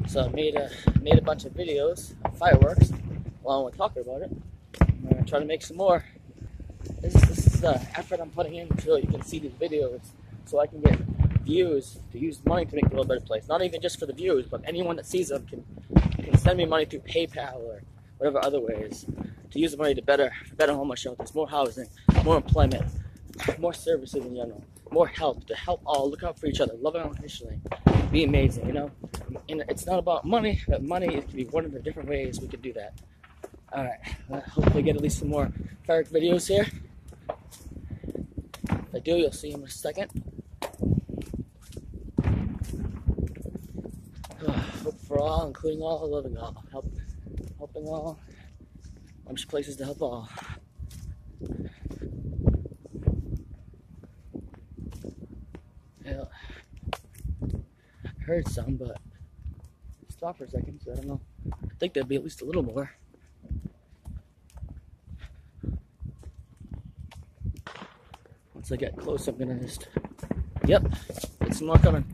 So I made a bunch of videos of fireworks along with talking about it. I'm gonna try to make some more. This is the effort I'm putting in so you can see these videos, so I can get views to use money to make the world a better place. Not even just for the views, but anyone that sees them can send me money through PayPal or whatever other ways to use the money to better homeless shelters, more housing, more employment, more services in general, more help, to help all, look out for each other, love unconditionally, be amazing, you know? And it's not about money, but money can be one of the different ways we could do that. Alright, hopefully get at least some more firework videos here. If I do, you'll see in a second. Hope for all, including all, loving all, helping all, bunch of places to help all. Yeah, I heard some, but stop for a second, so I don't know. I think there'd be at least a little more. Once I get close, I'm gonna just, yep, get some more coming.